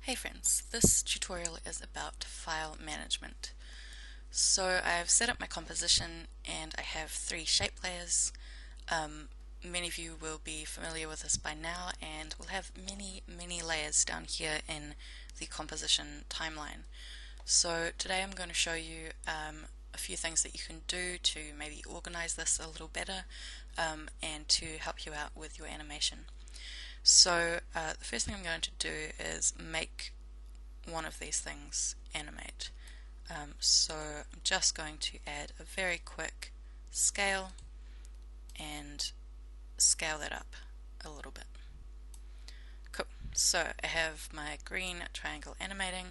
Hey friends, this tutorial is about file management. So I've set up my composition and I have three shape layers. Many of you will be familiar with this by now, and we'll have many layers down here in the composition timeline. So today I'm going to show you a few things that you can do to maybe organize this a little better and to help you out with your animation. So the first thing I'm going to do is make one of these things animate. So I'm just going to add a very quick scale and scale that up a little bit. Cool. So I have my green triangle animating,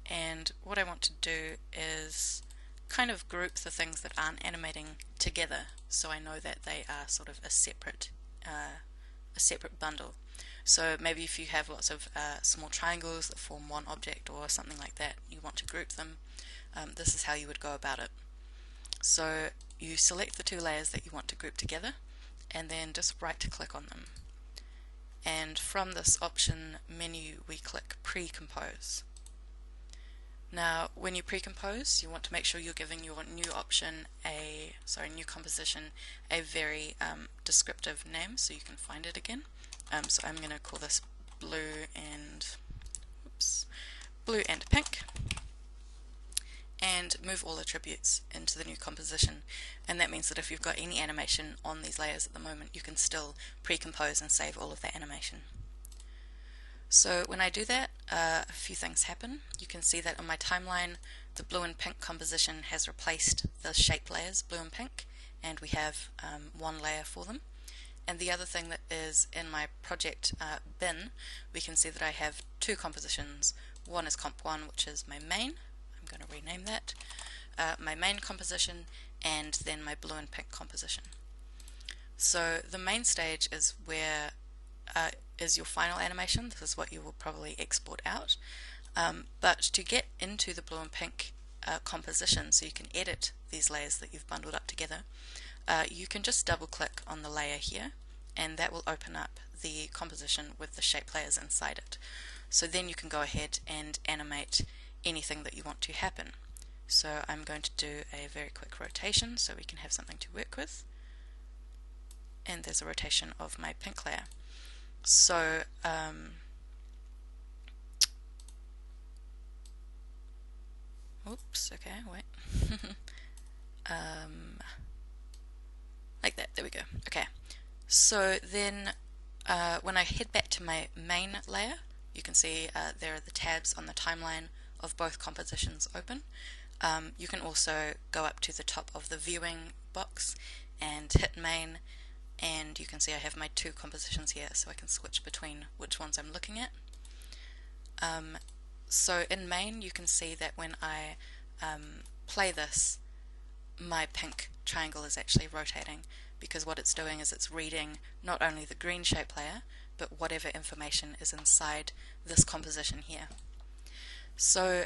and what I want to do is kind of group the things that aren't animating together so I know that they are sort of a separate bundle. So maybe if you have lots of small triangles that form one object or something like that, you want to group them, this is how you would go about it. So you select the two layers that you want to group together and then just right click on them. And from this option menu we click pre-compose. Now when you pre-compose, you want to make sure you're giving your new new composition a very descriptive name so you can find it again. So I'm going to call this blue and pink, and move all attributes into the new composition. And that means that if you've got any animation on these layers at the moment, you can still pre-compose and save all of that animation. So when I do that, a few things happen. You can see that on my timeline the blue and pink composition has replaced the shape layers blue and pink, and we have one layer for them. And the other thing that is in my project bin, we can see that I have two compositions. One is comp1, which is my main. I'm going to rename that. My main composition, and then my blue and pink composition. So the main stage is where is your final animation. This is what you will probably export out. But to get into the blue and pink composition, so you can edit these layers that you've bundled up together, you can just double click on the layer here, and that will open up the composition with the shape layers inside it. So then you can go ahead and animate anything that you want to happen. So I'm going to do a very quick rotation so we can have something to work with, and there's a rotation of my pink layer. So oops, okay, wait. Like that, there we go. Okay, so then when I head back to my main layer, you can see there are the tabs on the timeline of both compositions open. You can also go up to the top of the viewing box and hit main, and you can see I have my two compositions here, so I can switch between which ones I'm looking at. So in main you can see that when I play this, my pink triangle is actually rotating, because what it's doing is it's reading not only the green shape layer, but whatever information is inside this composition here. So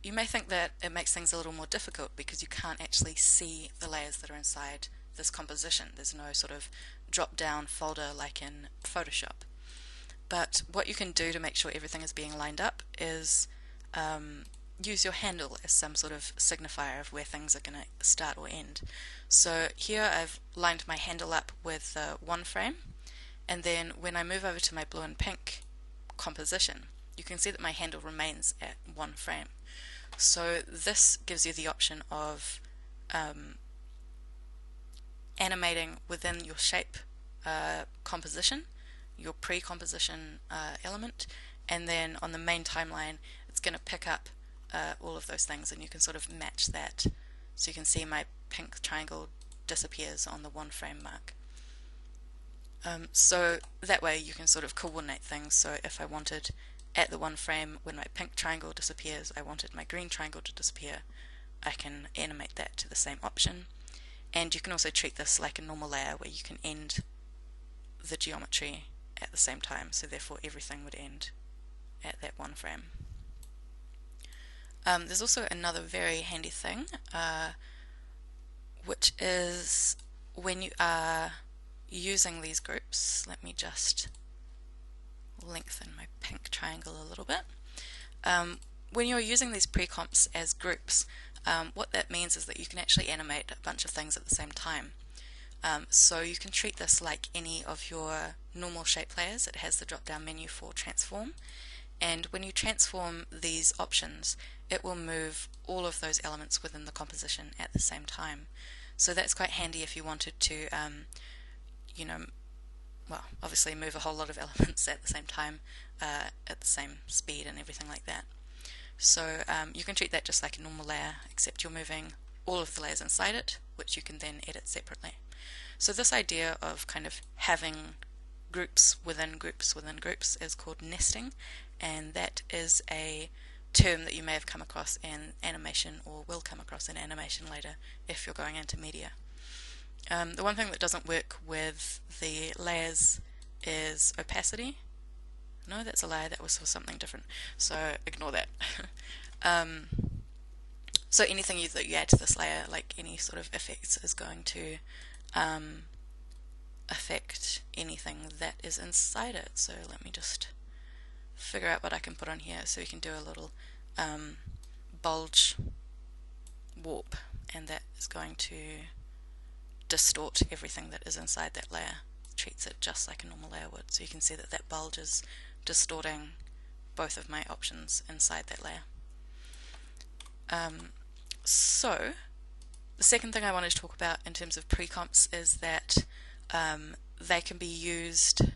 you may think that it makes things a little more difficult because you can't actually see the layers that are inside this composition. There's no sort of drop down folder like in Photoshop. But what you can do to make sure everything is being lined up is use your handle as some sort of signifier of where things are going to start or end. So here I've lined my handle up with one frame, and then when I move over to my blue and pink composition, you can see that my handle remains at one frame. So this gives you the option of animating within your shape composition, your pre-composition element, and then on the main timeline it's going to pick up all of those things, and you can sort of match that. So you can see my pink triangle disappears on the one frame mark. So that way you can sort of coordinate things. So if I wanted at the one frame when my pink triangle disappears, I wanted my green triangle to disappear, I can animate that to the same option. And you can also treat this like a normal layer where you can end the geometry at the same time, so therefore everything would end at that one frame. There's also another very handy thing, which is when you are using these groups. Let me just lengthen my pink triangle a little bit. When you're using these pre-comps as groups, what that means is that you can actually animate a bunch of things at the same time. So you can treat this like any of your normal shape layers. It has the drop-down menu for transform, and when you transform these options, it will move all of those elements within the composition at the same time. So that's quite handy if you wanted to, you know, well, obviously move a whole lot of elements at the same time, at the same speed and everything like that. So you can treat that just like a normal layer, except you're moving all of the layers inside it, which you can then edit separately. So this idea of kind of having groups within groups within groups is called nesting, and that is a term that you may have come across in animation or will come across in animation later if you're going into media. The one thing that doesn't work with the layers is opacity. No, that's a layer, that was for something different, so ignore that. So anything that you add to this layer, like any sort of effects, is going to affect anything that is inside it. So let me just figure out what I can put on here. So we can do a little bulge warp, and that is going to distort everything that is inside that layer. It treats it just like a normal layer would. So you can see that that bulge is distorting both of my options inside that layer. So the second thing I wanted to talk about in terms of pre-comps is that they can be used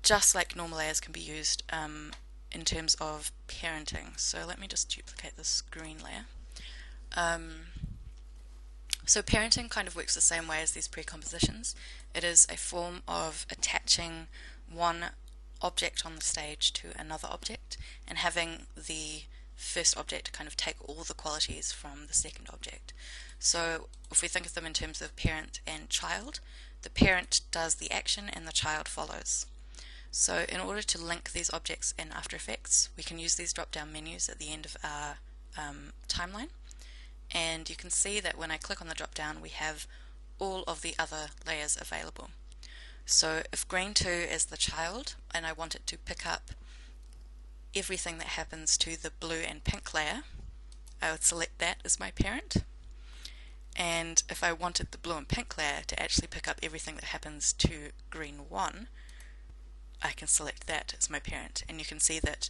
just like normal layers can be used in terms of parenting. So let me just duplicate this green layer. So parenting kind of works the same way as these pre-compositions. It is a form of attaching one object on the stage to another object and having the first object kind of take all the qualities from the second object. So if we think of them in terms of parent and child, the parent does the action and the child follows. So in order to link these objects in After Effects, we can use these drop-down menus at the end of our timeline, and you can see that when I click on the drop-down we have all of the other layers available. So if Green 2 is the child and I want it to pick up everything that happens to the blue and pink layer, I would select that as my parent. And if I wanted the blue and pink layer to actually pick up everything that happens to Green 1, I can select that as my parent. And you can see that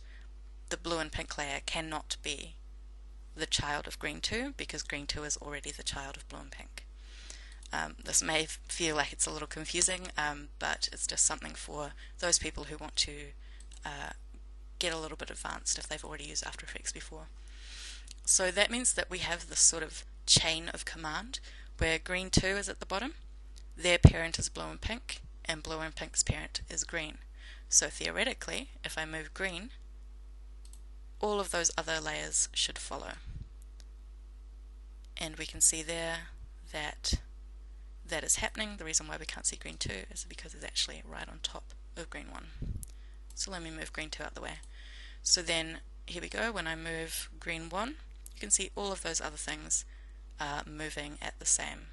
the blue and pink layer cannot be the child of Green 2 because Green 2 is already the child of blue and pink. This may feel like it's a little confusing, but it's just something for those people who want to get a little bit advanced if they've already used After Effects before. So that means that we have this sort of chain of command where Green 2 is at the bottom, their parent is blue and pink, and blue and pink's parent is green. So theoretically, if I move green, all of those other layers should follow. And we can see there that that is happening. The reason why we can't see Green 2 is because it's actually right on top of Green 1. So let me move Green 2 out the way. So then, here we go, when I move Green 1, you can see all of those other things moving at the same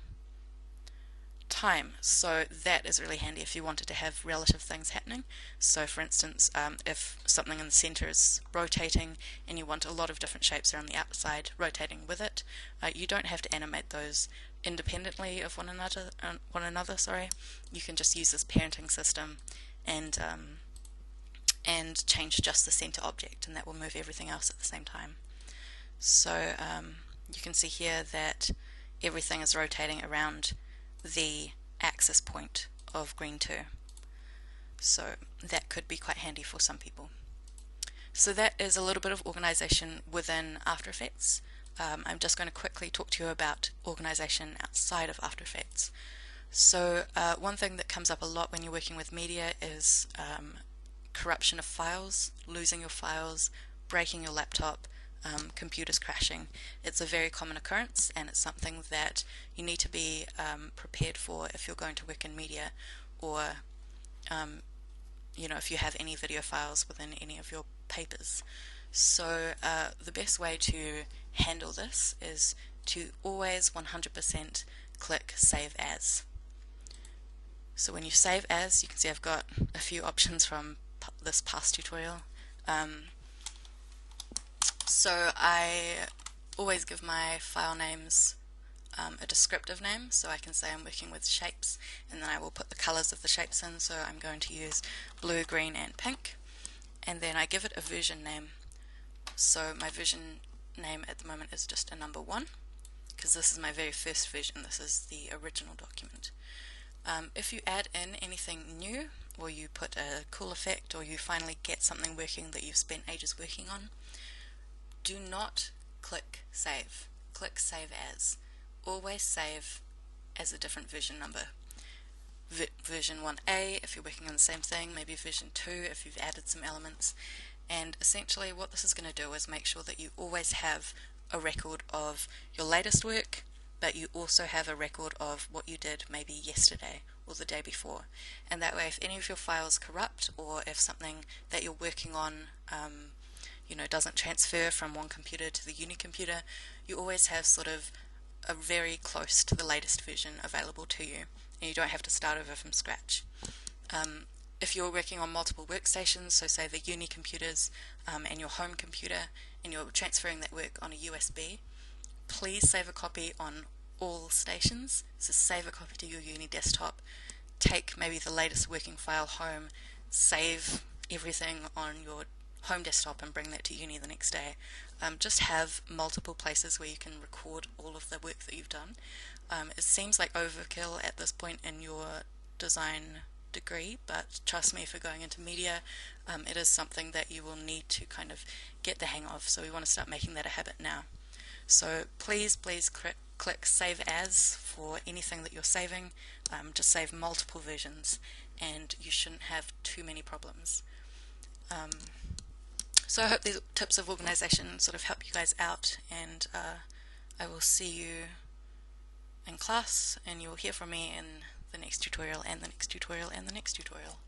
time. So that is really handy if you wanted to have relative things happening. So for instance, if something in the center is rotating and you want a lot of different shapes around the outside rotating with it, you don't have to animate those independently of one another. You can just use this parenting system and change just the center object, and that will move everything else at the same time. So you can see here that everything is rotating around the axis point of Green 2. So that could be quite handy for some people. So that is a little bit of organization within After Effects. I'm just going to quickly talk to you about organization outside of After Effects. So one thing that comes up a lot when you're working with media is corruption of files, losing your files, breaking your laptop, computers crashing. It's a very common occurrence, and it's something that you need to be prepared for if you're going to work in media, or if you have any video files within any of your papers. So the best way to handle this is to always 100% click Save As. So when you save as, you can see I've got a few options from this past tutorial. So I always give my file names a descriptive name, so I can say I'm working with shapes, and then I will put the colors of the shapes in, so I'm going to use blue, green and pink, and then I give it a version name. So my version name at the moment is just a number 1, because this is my very first version. This is the original document. If you add in anything new, or you put a cool effect, or you finally get something working that you've spent ages working on, do not click save. Click save as. Always save as a different version number. Version 1A if you're working on the same thing, maybe version 2 if you've added some elements. And essentially what this is going to do is make sure that you always have a record of your latest work, but you also have a record of what you did maybe yesterday or the day before. And that way if any of your files corrupt, or if something that you're working on doesn't transfer from one computer to the uni computer, you always have sort of a very close to the latest version available to you, and you don't have to start over from scratch. If you're working on multiple workstations, so say the uni computers and your home computer, and you're transferring that work on a USB, please save a copy on all stations. So save a copy to your uni desktop, take maybe the latest working file home, save everything on your home desktop and bring that to uni the next day. Just have multiple places where you can record all of the work that you've done. It seems like overkill at this point in your design degree, but trust me, if you're going into media, it is something that you will need to kind of get the hang of, so we want to start making that a habit now. So please click save as for anything that you're saving. Just save multiple versions and you shouldn't have too many problems. So I hope these tips of organization sort of help you guys out, and I will see you in class, and you will hear from me in the next tutorial and the next tutorial and the next tutorial.